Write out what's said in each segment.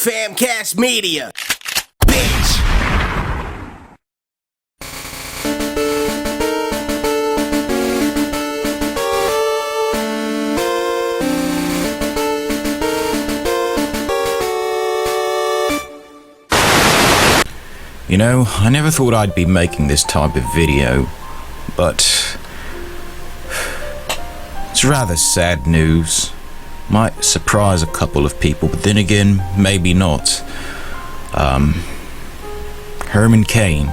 Famcast Media, bitch. You know, I never thought I'd be making this type of video, but it's rather sad news. Might surprise a couple of people, but then again, maybe not. Herman Cain,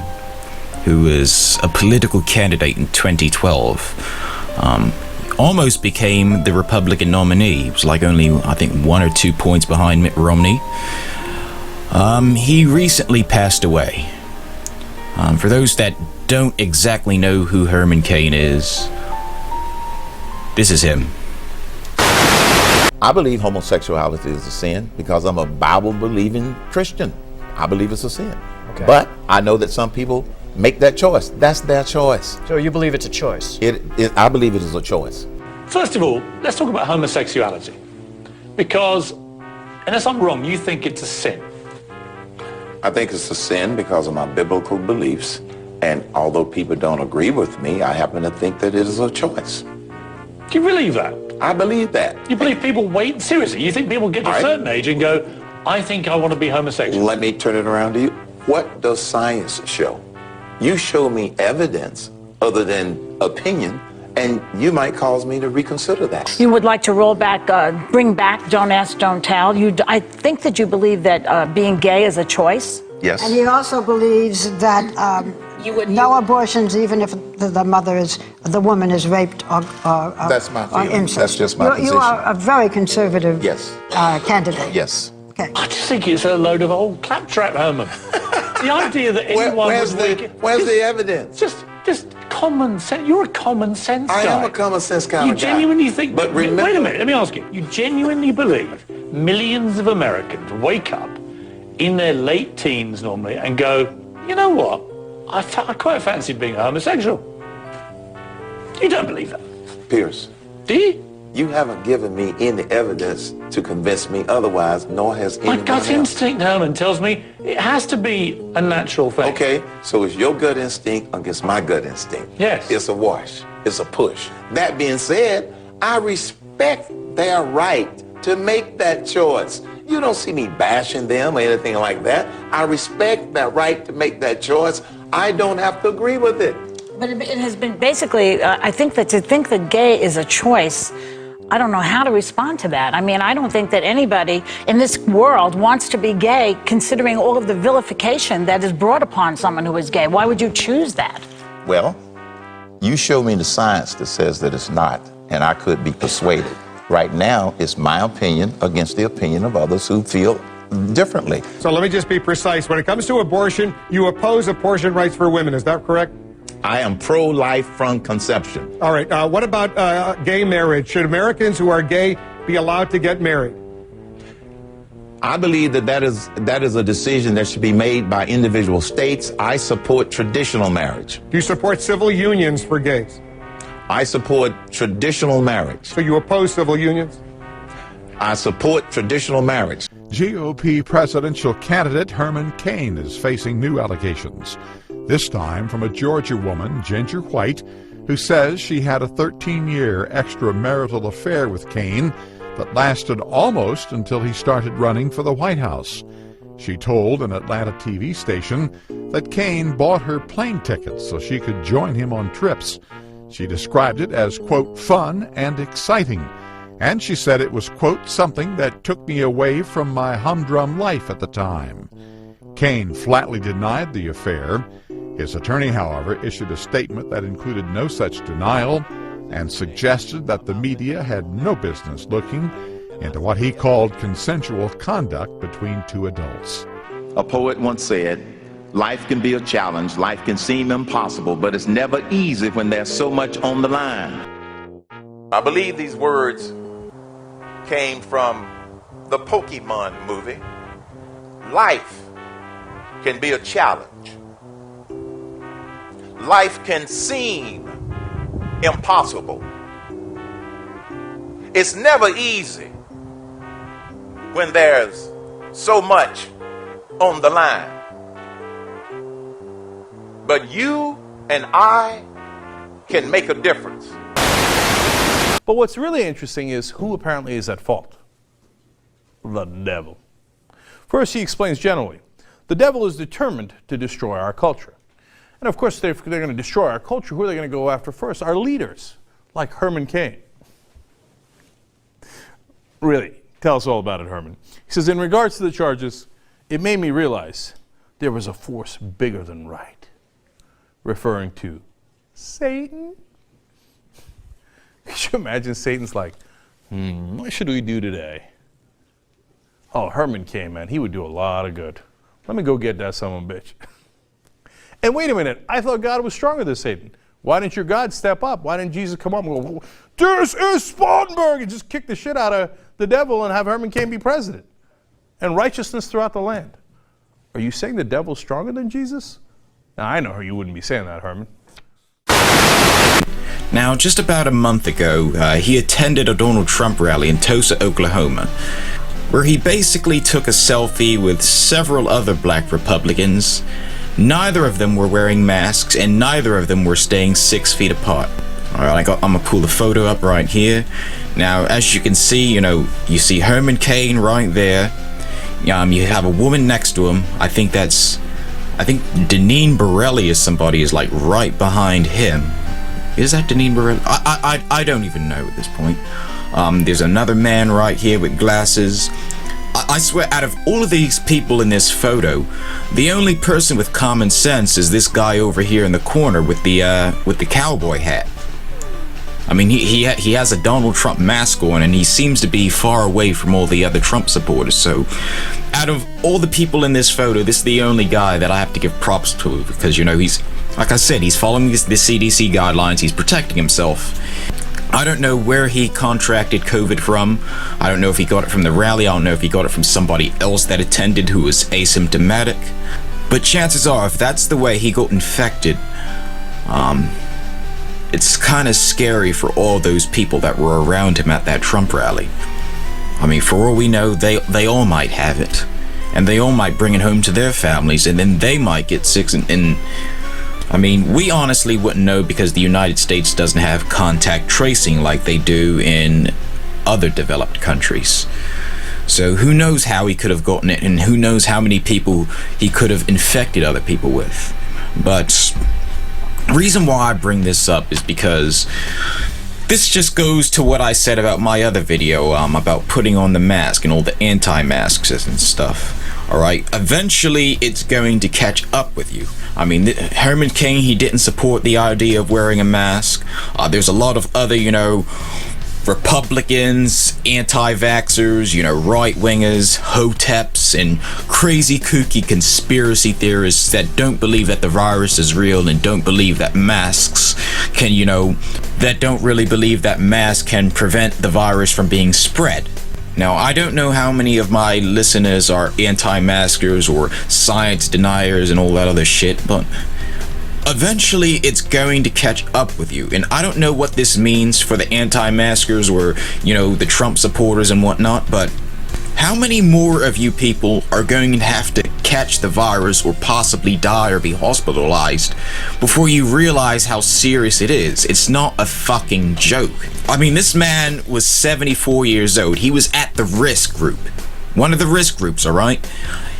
who was a political candidate in 2012, almost became the Republican nominee. He was like only, I think, 1 or 2 points behind Mitt Romney. He recently passed away. For those that don't exactly know who Herman Cain is, this is him. I believe homosexuality is a sin because I'm a Bible-believing Christian. I believe it's a sin. Okay. But I know that some people make that choice. That's their choice. So you believe it's a choice? I believe it is a choice. First of all, let's talk about homosexuality. Because, unless I'm wrong, you think it's a sin. I think it's a sin because of my biblical beliefs. And although people don't agree with me, I happen to think that it is a choice. Do you believe that? I believe that. You believe people wait? Seriously, you think people get to a certain age and go, I think I want to be homosexual? Let me turn it around to you. What does science show? You show me evidence other than opinion, and you might cause me to reconsider that. You would like to bring back Don't Ask, Don't Tell. I think that you believe that being gay is a choice. Yes. And he also believes that no abortions, even if the woman is raped or That's my feeling. incest. That's just my position. You are a very conservative candidate. Yes. Okay. I just think it's a load of old claptrap, Herman. The idea that anyone Where's the evidence? Just common sense. You're a common sense guy. I am a common sense kind You of guy. genuinely think... But remember, wait a minute, let me ask you. You genuinely believe millions of Americans wake up in their late teens normally and go, you know what? I quite fancy being a homosexual. You don't believe that? Pierce, Do you? you haven't given me any evidence to convince me otherwise, nor has anyone My gut else. instinct, Herman, tells me it has to be a natural thing. Okay, so it's your gut instinct against my gut instinct. Yes. It's a wash. It's a push. That being said, I respect their right to make that choice. You don't see me bashing them or anything like that. I respect their right to make that choice. I don't have to agree with it. But it has been basically, I think that to think that gay is a choice, I don't know how to respond to that. I mean, I don't think that anybody in this world wants to be gay, considering all of the vilification that is brought upon someone who is gay. Why would you choose that? Well, you show me the science that says that it's not, and I could be persuaded. Right now, it's my opinion against the opinion of others who feel differently. So let me just be precise. When it comes to abortion, you oppose abortion rights for women. Is that correct? I am pro-life from conception. All right. What about gay marriage? Should Americans who are gay be allowed to get married? I believe that is a decision that should be made by individual states. I support traditional marriage. Do you support civil unions for gays? I support traditional marriage. So you oppose civil unions? I support traditional marriage. GOP presidential candidate Herman Cain is facing new allegations, this time from a Georgia woman, Ginger White, who says she had a 13-year extramarital affair with Cain that lasted almost until he started running for the White House. She told an Atlanta TV station that Cain bought her plane tickets so she could join him on trips. She described it as, quote, fun and exciting. And she said it was, quote, something that took me away from my humdrum life at the time. Cain flatly denied the affair. His attorney, however, issued a statement that included no such denial and suggested that the media had no business looking into what he called consensual conduct between two adults. A poet once said, life can be a challenge, life can seem impossible, but it's never easy when there's so much on the line. I believe these words came from the Pokemon movie. Life can be a challenge. Life can seem impossible. It's never easy when there's so much on the line. But you and I can make a difference. But what's really interesting is who apparently is at fault. The devil. First, he explains generally, the devil is determined to destroy our culture. And of course, if they're going to destroy our culture, who are they going to go after first? Our leaders, like Herman Cain. Really, tell us all about it, Herman. He says, in regards to the charges, it made me realize there was a force bigger than right, referring to Satan. Could you imagine Satan's like, what should we do today? Oh, Herman Cain, man, he would do a lot of good. Let me go get that son of a bitch. And wait a minute, I thought God was stronger than Satan. Why didn't your God step up? Why didn't Jesus come up and go, this is Spartanburg, and just kick the shit out of the devil and have Herman Cain be president? And righteousness throughout the land. Are you saying the devil's stronger than Jesus? Now, I know you wouldn't be saying that, Herman. Now, just about a month ago, he attended a Donald Trump rally in Tulsa, Oklahoma, where he basically took a selfie with several other black Republicans. Neither of them were wearing masks, and neither of them were staying 6 feet apart. All right, I'm gonna pull the photo up right here. Now, as you can see, you see Herman Cain right there. You have a woman next to him. I think Deneen Borelli is like right behind him. Is that Deneen Borelli? I don't even know at this point. There's another man right here with glasses. I swear, out of all of these people in this photo, the only person with common sense is this guy over here in the corner with the cowboy hat. I mean, he has a Donald Trump mask on, and he seems to be far away from all the other Trump supporters. So, out of all the people in this photo, this is the only guy that I have to give props to, because he's, like I said, he's following the CDC guidelines. He's protecting himself. I don't know where he contracted COVID from. I don't know if he got it from the rally. I don't know if he got it from somebody else that attended who was asymptomatic. But chances are, if that's the way he got infected, it's kind of scary for all those people that were around him at that Trump rally. I mean, for all we know, they all might have it. And they all might bring it home to their families, and then they might get sick. And I mean, we honestly wouldn't know, because the United States doesn't have contact tracing like they do in other developed countries. So who knows how he could have gotten it, and who knows how many people he could have infected other people with. But the reason why I bring this up is because this just goes to what I said about my other video, about putting on the mask and all the anti-masks and stuff. Alright, eventually it's going to catch up with you. I mean, Herman Cain, he didn't support the idea of wearing a mask. There's a lot of other, Republicans, anti-vaxxers, right-wingers, hoteps, and crazy kooky conspiracy theorists that don't believe that the virus is real and don't believe that masks can, that don't really believe that masks can prevent the virus from being spread. Now, I don't know how many of my listeners are anti-maskers or science deniers and all that other shit, but eventually it's going to catch up with you. And I don't know what this means for the anti-maskers or, the Trump supporters and whatnot, but how many more of you people are going to have to catch the virus or possibly die or be hospitalized before you realize how serious it is? It's not a fucking joke. I mean, this man was 74 years old. He was at the risk group. One of the risk groups, alright?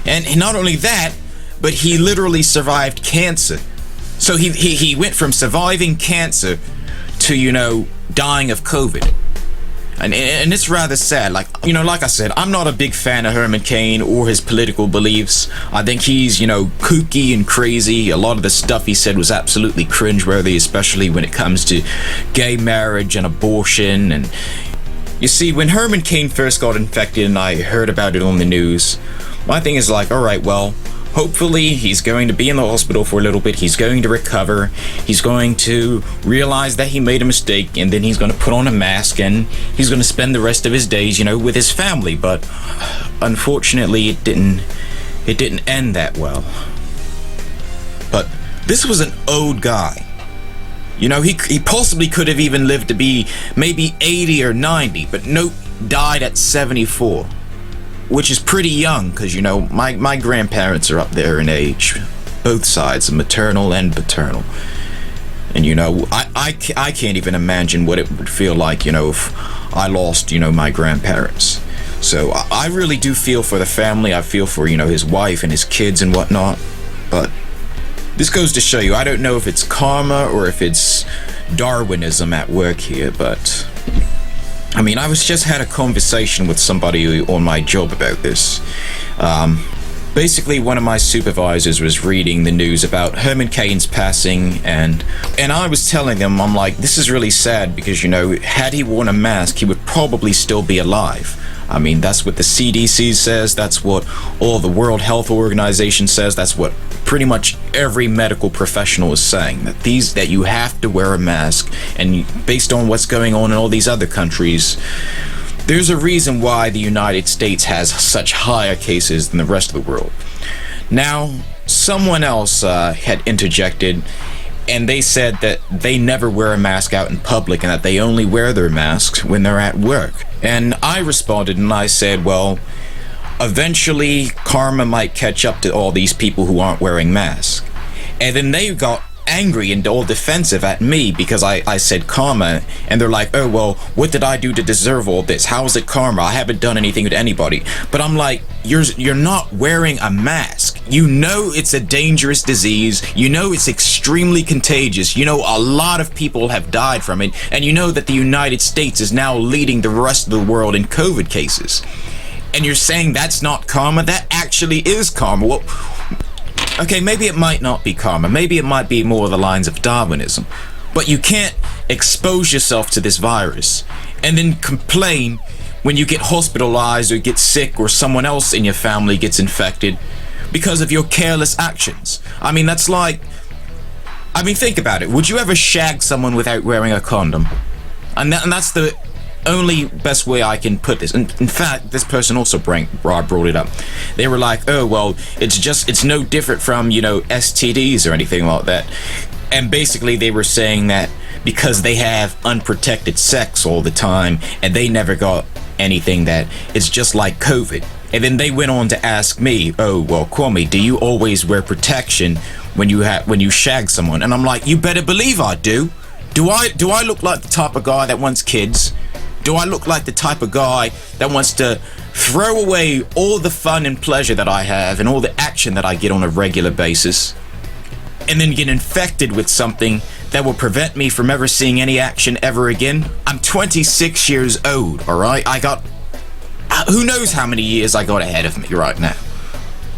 And not only that, but he literally survived cancer. So he went from surviving cancer to, dying of COVID. And it's rather sad. Like I said, I'm not a big fan of Herman Cain or his political beliefs. I think he's, kooky and crazy. A lot of the stuff he said was absolutely cringeworthy, especially when it comes to gay marriage and abortion. And you see, when Herman Cain first got infected and I heard about it on the news, my thing is like, all right, well, hopefully he's going to be in the hospital for a little bit. He's going to recover. He's going to realize that he made a mistake, and then he's going to put on a mask and he's going to spend the rest of his days, with his family. But unfortunately, it didn't end that well. But this was an old guy. He possibly could have even lived to be maybe 80 or 90, but nope, died at 74. which is pretty young, because, you know, my grandparents are up there in age, both sides, maternal and paternal. And, you know, I can't even imagine what it would feel like, you know, if I lost, you know, my grandparents. So I really do feel for the family. I feel for, you know, his wife and his kids and whatnot. But this goes to show you, I don't know if it's karma or if it's Darwinism at work here, but I mean, I just had a conversation with somebody on my job about this. Basically, one of my supervisors was reading the news about Herman Cain's passing, and I was telling them, I'm like, this is really sad because, you know, had he worn a mask, he would probably still be alive. I mean, that's what the CDC says, that's what all the World Health Organization says, that's what pretty much every medical professional is saying, that you have to wear a mask, and based on what's going on in all these other countries, there's a reason why the United States has such higher cases than the rest of the world. Now, someone else had interjected, and they said that they never wear a mask out in public and that they only wear their masks when they're at work. And I responded and I said, well, eventually karma might catch up to all these people who aren't wearing masks. And then they got angry and all defensive at me because I said karma, and they're like, oh, well, what did I do to deserve all this? How is it karma? I haven't done anything to anybody. But I'm like, you're not wearing a mask. You know it's a dangerous disease. You know it's extremely contagious. You know a lot of people have died from it, and you know that the United States is now leading the rest of the world in COVID cases. And you're saying that's not karma? That actually is karma. Well, okay, maybe it might not be karma. Maybe it might be more the lines of Darwinism. But you can't expose yourself to this virus and then complain when you get hospitalized or get sick or someone else in your family gets infected because of your careless actions. I mean, that's like... I mean, think about it. Would you ever shag someone without wearing a condom? And that's the only best way I can put this. And in fact, this person also brought it up. They were like, oh, well, it's no different from, you know, STDs or anything like that. And basically they were saying that because they have unprotected sex all the time and they never got anything, that it's just like COVID. And then they went on to ask me, oh, well, Kwame, do you always wear protection when you shag someone? And I'm like, you better believe I do. Do I look like the type of guy that wants kids? Do I look like the type of guy that wants to throw away all the fun and pleasure that I have and all the action that I get on a regular basis and then get infected with something that will prevent me from ever seeing any action ever again? I'm 26 years old, alright? I got... who knows how many years I got ahead of me right now.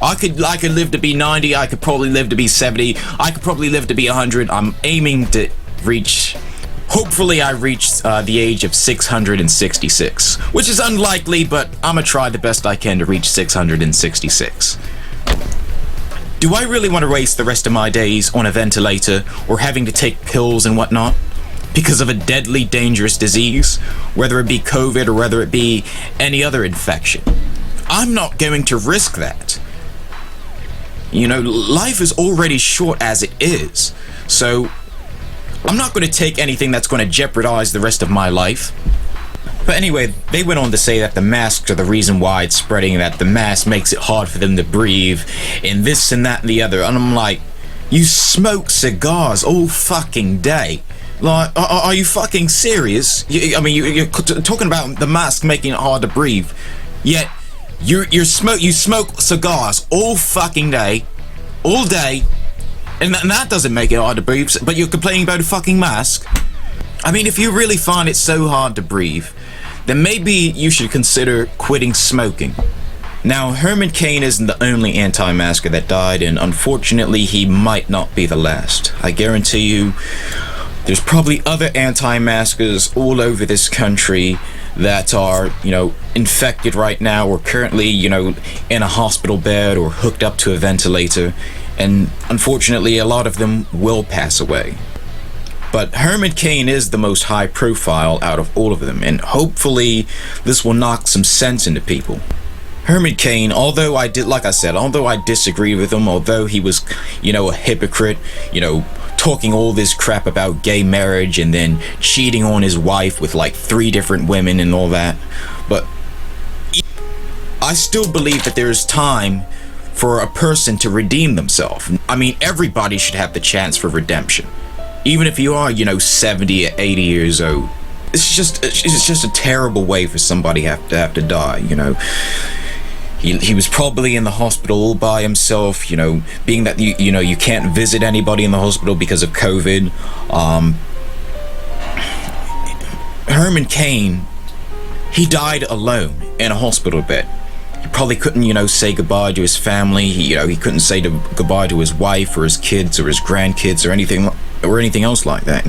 I could live to be 90, I could probably live to be 70, I could probably live to be 100. I'm aiming to reach... hopefully I reach the age of 666, which is unlikely, but I'm gonna try the best I can to reach 666. Do I really want to waste the rest of my days on a ventilator or having to take pills and whatnot because of a deadly, dangerous disease, whether it be COVID or whether it be any other infection? I'm not going to risk that. You know, life is already short as it is, so I'm not going to take anything that's going to jeopardize the rest of my life. But anyway, they went on to say that the masks are the reason why it's spreading, that the mask makes it hard for them to breathe, and this and that and the other. And I'm like, you smoke cigars all fucking day. Like, are you fucking serious? I mean, you're talking about the mask making it hard to breathe, yet you smoke cigars all fucking day, all day, and that doesn't make it hard to breathe, but you're complaining about a fucking mask? I mean, if you really find it so hard to breathe, then maybe you should consider quitting smoking. Now, Herman Cain isn't the only anti-masker that died, and unfortunately, he might not be the last. I guarantee you, there's probably other anti-maskers all over this country that are, you know, infected right now, or currently, you know, in a hospital bed or hooked up to a ventilator, and unfortunately, a lot of them will pass away. But Herman Cain is the most high profile out of all of them, and hopefully this will knock some sense into people. Herman Cain, although I disagree with him, although he was, you know, a hypocrite, you know, talking all this crap about gay marriage and then cheating on his wife with like 3 different women and all that, but I still believe that there is time for a person to redeem themselves. I mean, everybody should have the chance for redemption. Even if you are, 70 or 80 years old. It's just a terrible way for somebody to have to die, He was probably in the hospital all by himself, being that you can't visit anybody in the hospital because of COVID. Herman Cain, he died alone in a hospital bed. He probably couldn't, say goodbye to his family. He couldn't say goodbye to his wife or his kids or his grandkids or anything else like that.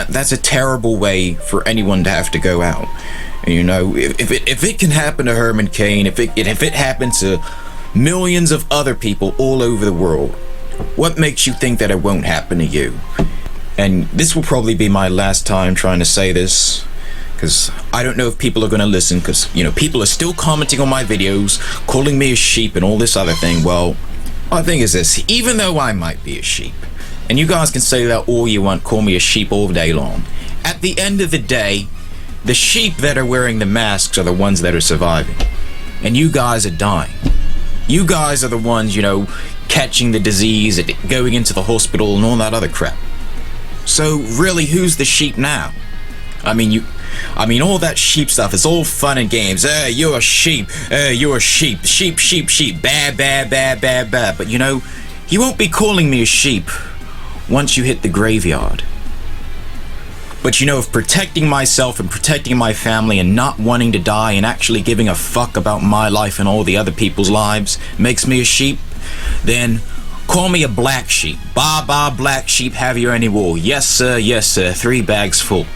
That's a terrible way for anyone to have to go out. And, if it can happen to Herman Cain, if it happens to millions of other people all over the world, what makes you think that it won't happen to you? And this will probably be my last time trying to say this, because I don't know if people are going to listen, because, people are still commenting on my videos, calling me a sheep and all this other thing. Well, my thing is this, even though I might be a sheep, and you guys can say that all you want, call me a sheep all day long, at the end of the day, the sheep that are wearing the masks are the ones that are surviving. And you guys are dying. You guys are the ones, catching the disease, going into the hospital and all that other crap. So really, who's the sheep now? I mean, all that sheep stuff is all fun and games. You're a sheep. You're a sheep. Sheep, sheep, sheep. Bad, bad, bad, bad, bad. But you won't be calling me a sheep once you hit the graveyard. But if protecting myself and protecting my family and not wanting to die and actually giving a fuck about my life and all the other people's lives makes me a sheep, then call me a black sheep. Ba ba, black sheep, have you any wool? Yes sir, 3 bags full.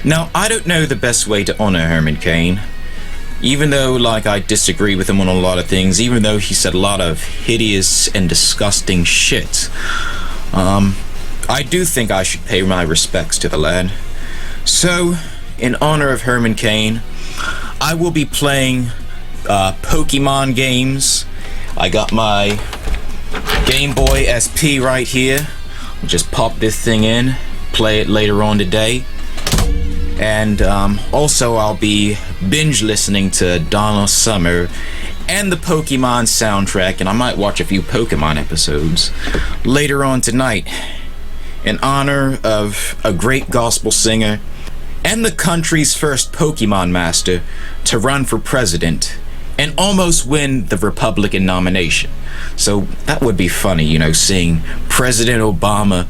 Now, I don't know the best way to honor Herman Cain. Even though, I disagree with him on a lot of things, even though he said a lot of hideous and disgusting shit, I do think I should pay my respects to the lad. So, in honor of Herman Cain, I will be playing Pokemon games. I got my Game Boy SP right here. I'll just pop this thing in, play it later on today. And also I'll be binge listening to Donna Summer and the Pokemon soundtrack, and I might watch a few Pokemon episodes later on tonight in honor of a great gospel singer and the country's first Pokemon master to run for president and almost win the Republican nomination. So that would be funny, seeing President Obama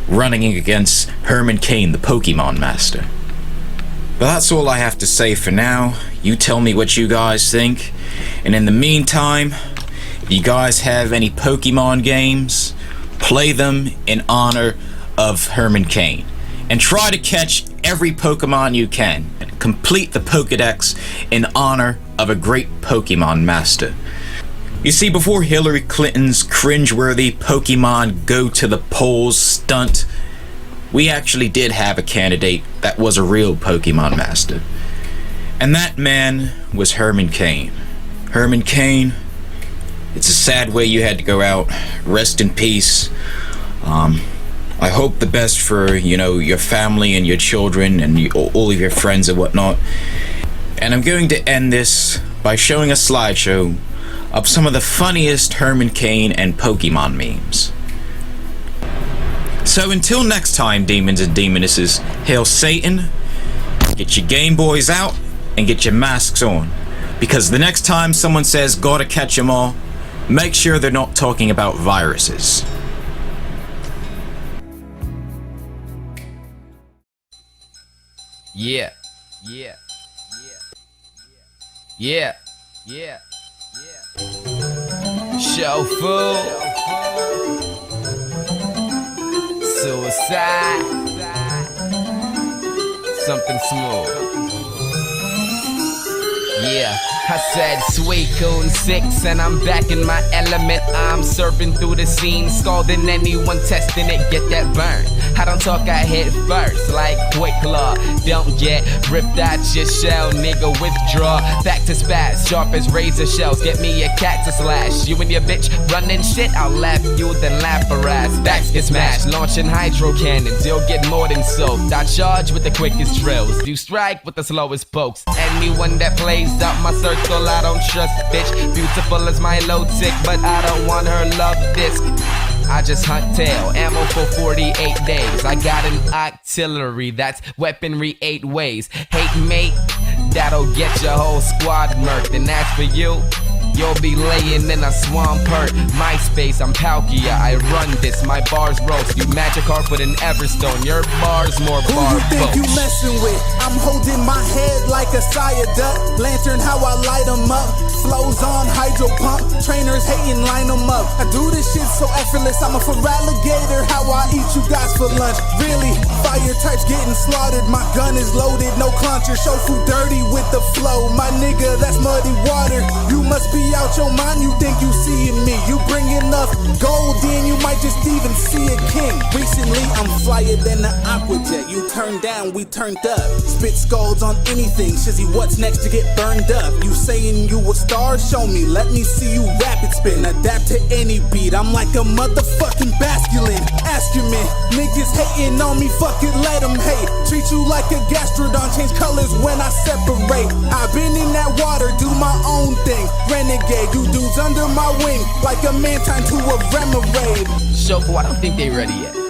running against Herman Cain, the Pokemon master. But that's all I have to say for now. You tell me what you guys think. And in the meantime, if you guys have any Pokemon games, play them in honor of Herman Cain. And try to catch every Pokemon you can. And complete the Pokedex in honor of a great Pokemon master. You see, before Hillary Clinton's cringeworthy Pokemon go to the polls stunt, we actually did have a candidate that was a real Pokemon master. And that man was Herman Cain. Herman Cain, it's a sad way you had to go out. Rest in peace. I hope the best for, your family and your children and all of your friends and whatnot. And I'm going to end this by showing a slideshow of some of the funniest Herman Cain and Pokemon memes. So until next time, demons and demonesses, hail Satan, get your Game Boys out, and get your masks on. Because the next time someone says, gotta catch 'em all, make sure they're not talking about viruses. Yeah. Show food. Suicide. Something smooth. Yeah. I said sweet coon 6 and I'm back in my element. I'm surfing through the scene, scalding anyone testing it, get that burn. I don't talk, I hit first like quick claw. Don't get ripped out your shell, nigga, withdraw. Back to spats, sharp as razor shells. Get me a cat to slash. You and your bitch running shit, I'll laugh you then laugh her ass. Backs get smashed, launching hydro cannons. You'll get more than soaked. I charge with the quickest drills. You strike with the slowest pokes. Anyone that plays up my circle, I don't trust, bitch. Beautiful as my low tick, but I don't want her love disc. I just hunt tail, ammo for 48 days. I got an artillery, that's weaponry 8 ways. Hate mate, that'll get your whole squad murked. And as for you, you'll be laying in a swamp hurt. MySpace, I'm Palkia, I run this, my bars roast. You Magikarp with an Everstone, your bars more Who bar you think boats. you messing with? I'm holding my head like a Psyduck. Lantern, how I light 'em up. Flows on hydro pump. Trainers hating, line 'em up. I do this shit so effortless. I'm a for alligator. How I eat you guys for lunch. Really, fire types getting slaughtered. My gun is loaded, no cluncher. Show food dirty with the flow. My nigga, that's muddy water. You must be out your mind, you think you seeing me. You bring enough gold in, you might just even see a king. Recently, I'm flyer than the Aquajet. You turned down, we turned up. Spit skulls on anything. Shizzy, what's next to get burned up? You saying you a star? Show me, let me see you rapid spin. Adapt to any beat, I'm like a motherfucking basculin. Ascumin, niggas hating on me, fuck it, let them hate. Treat you like a gastrodon, change colors when I separate. I've been in that water, do my own thing. Renegade, you dudes under my wing, like a man tied to a remoraid. Shofu, I don't think they ready yet.